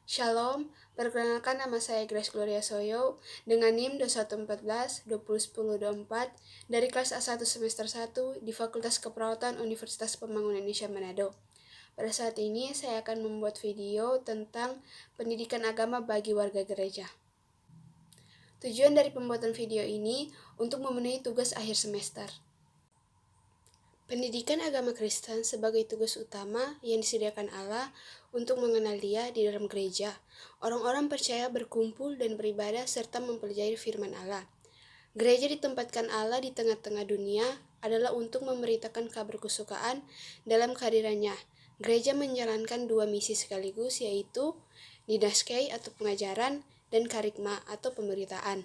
Shalom, perkenalkan nama saya Grace Gloria Soyo dengan NIM 2114-2010-24 dari kelas A1 semester 1 di Fakultas Keperawatan Universitas Pembangunan Indonesia Manado. Pada saat ini saya akan membuat video tentang pendidikan agama bagi warga gereja. Tujuan dari pembuatan video ini untuk memenuhi tugas akhir semester. Pendidikan agama Kristen sebagai tugas utama yang disediakan Allah untuk mengenal Dia di dalam gereja. Orang-orang percaya berkumpul dan beribadah serta mempelajari firman Allah. Gereja ditempatkan Allah di tengah-tengah dunia adalah untuk memberitakan kabar kesukaan dalam kehadirannya. Gereja menjalankan dua misi sekaligus, yaitu didaskei atau pengajaran dan karikma atau pemberitaan.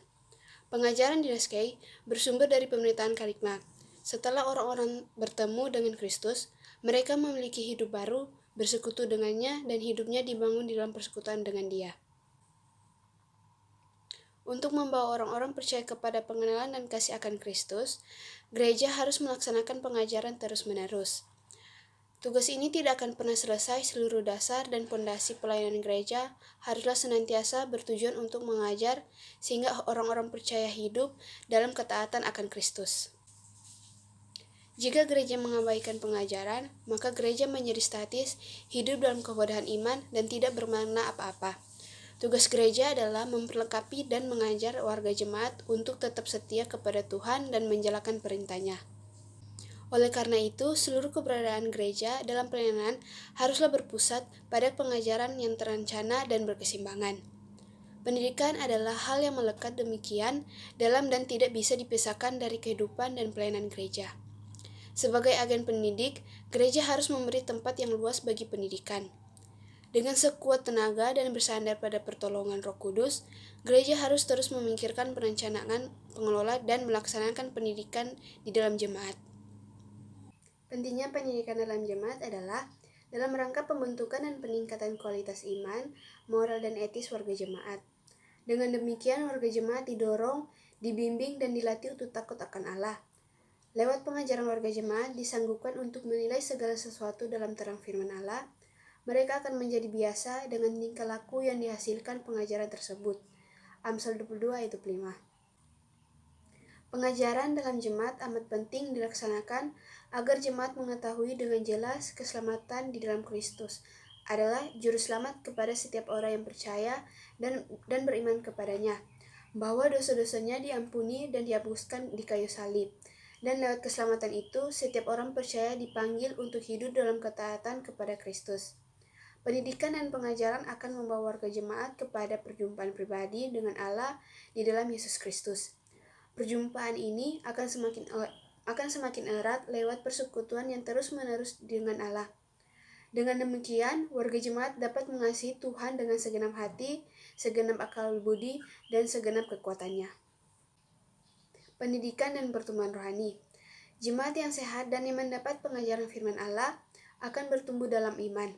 Pengajaran didaskei bersumber dari pemberitaan karikma. Setelah orang-orang bertemu dengan Kristus, mereka memiliki hidup baru, bersekutu dengannya, dan hidupnya dibangun di dalam persekutuan dengan Dia. Untuk membawa orang-orang percaya kepada pengenalan dan kasih akan Kristus, gereja harus melaksanakan pengajaran terus-menerus. Tugas ini tidak akan pernah selesai. Seluruh dasar dan pondasi pelayanan gereja haruslah senantiasa bertujuan untuk mengajar sehingga orang-orang percaya hidup dalam ketaatan akan Kristus. Jika gereja mengabaikan pengajaran, maka gereja menjadi statis, hidup dalam kebodohan iman, dan tidak bermakna apa-apa. Tugas gereja adalah memperlengkapi dan mengajar warga jemaat untuk tetap setia kepada Tuhan dan menjalankan perintahnya. Oleh karena itu, seluruh keberadaan gereja dalam pelayanan haruslah berpusat pada pengajaran yang terencana dan berkeseimbangan. Pendidikan adalah hal yang melekat demikian dalam dan tidak bisa dipisahkan dari kehidupan dan pelayanan gereja. Sebagai agen pendidik, gereja harus memberi tempat yang luas bagi pendidikan. Dengan sekuat tenaga dan bersandar pada pertolongan Roh Kudus, gereja harus terus memikirkan perencanaan, pengelola, dan melaksanakan pendidikan di dalam jemaat. Pentingnya pendidikan dalam jemaat adalah dalam rangka pembentukan dan peningkatan kualitas iman, moral, dan etis warga jemaat. Dengan demikian, warga jemaat didorong, dibimbing, dan dilatih untuk takut akan Allah. Lewat pengajaran warga jemaat disanggupkan untuk menilai segala sesuatu dalam terang firman Allah. Mereka akan menjadi biasa dengan tingkah laku yang dihasilkan pengajaran tersebut. Amsal 22 ayat 5. Pengajaran dalam jemaat amat penting dilaksanakan agar jemaat mengetahui dengan jelas keselamatan di dalam Kristus adalah juru selamat kepada setiap orang yang percaya dan beriman kepadanya, bahwa dosa-dosanya diampuni dan dihapuskan di kayu salib. Dan lewat keselamatan itu, setiap orang percaya dipanggil untuk hidup dalam ketaatan kepada Kristus. Pendidikan dan pengajaran akan membawa warga jemaat kepada perjumpaan pribadi dengan Allah di dalam Yesus Kristus. Perjumpaan ini akan semakin erat lewat persekutuan yang terus-menerus dengan Allah. Dengan demikian, warga jemaat dapat mengasihi Tuhan dengan segenap hati, segenap akal budi, dan segenap kekuatannya. Pendidikan dan pertumbuhan rohani. Jemaat yang sehat dan yang mendapat pengajaran firman Allah akan bertumbuh dalam iman.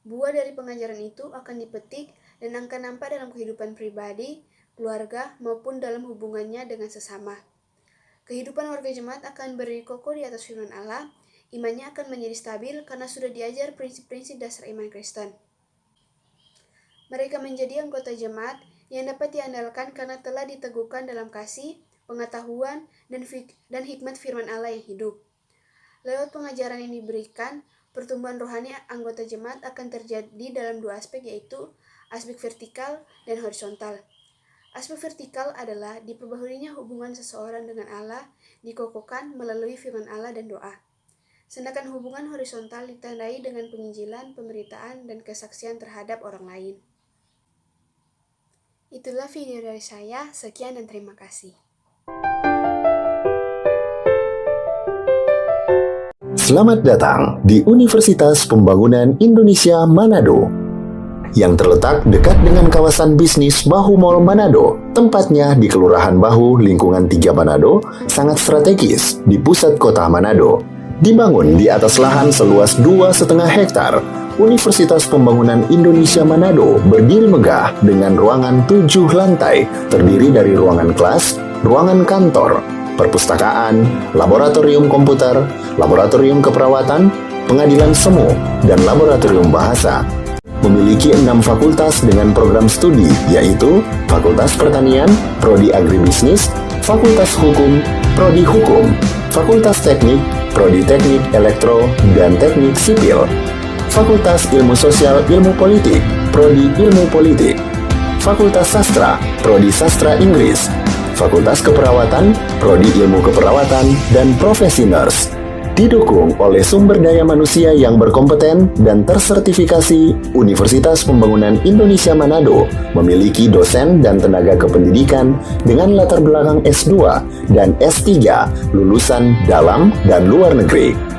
Buah dari pengajaran itu akan dipetik dan akan nampak dalam kehidupan pribadi, keluarga, maupun dalam hubungannya dengan sesama. Kehidupan warga jemaat akan berdiri kokoh di atas firman Allah. Imannya akan menjadi stabil karena sudah diajar prinsip-prinsip dasar iman Kristen. Mereka menjadi anggota jemaat yang dapat diandalkan karena telah diteguhkan dalam kasih, pengetahuan, dan hikmat firman Allah yang hidup. Lewat pengajaran yang diberikan, pertumbuhan rohani anggota jemaat akan terjadi dalam dua aspek, yaitu aspek vertikal dan horizontal. Aspek vertikal adalah diperbaharuinya hubungan seseorang dengan Allah, dikokohkan melalui firman Allah dan doa. Sedangkan hubungan horizontal ditandai dengan penginjilan, pemberitaan, dan kesaksian terhadap orang lain. Itulah video dari saya. Sekian dan terima kasih. Selamat datang di Universitas Pembangunan Indonesia Manado yang terletak dekat dengan kawasan bisnis Bahu Mall Manado. Tempatnya di Kelurahan Bahu, Lingkungan 3 Manado, sangat strategis di pusat kota Manado. Dibangun di atas lahan seluas 2,5 hektar, Universitas Pembangunan Indonesia Manado berdiri megah dengan ruangan 7 lantai, terdiri dari ruangan kelas, ruangan kantor, perpustakaan, laboratorium komputer, laboratorium keperawatan, pengadilan semu, dan laboratorium bahasa. memiliki 6 fakultas dengan program studi, yaitu Fakultas Pertanian, Prodi Agribisnis, Fakultas Hukum, Prodi Hukum, Fakultas Teknik, Prodi Teknik Elektro dan Teknik Sipil, Fakultas Ilmu Sosial Ilmu Politik, Prodi Ilmu Politik, Fakultas Sastra, Prodi Sastra Inggris, Fakultas Keperawatan, Prodi Ilmu Keperawatan, dan Profesi Nurse. Didukung oleh sumber daya manusia yang berkompeten dan tersertifikasi, Universitas Pembangunan Indonesia Manado memiliki dosen dan tenaga kependidikan dengan latar belakang S2 dan S3 lulusan dalam dan luar negeri.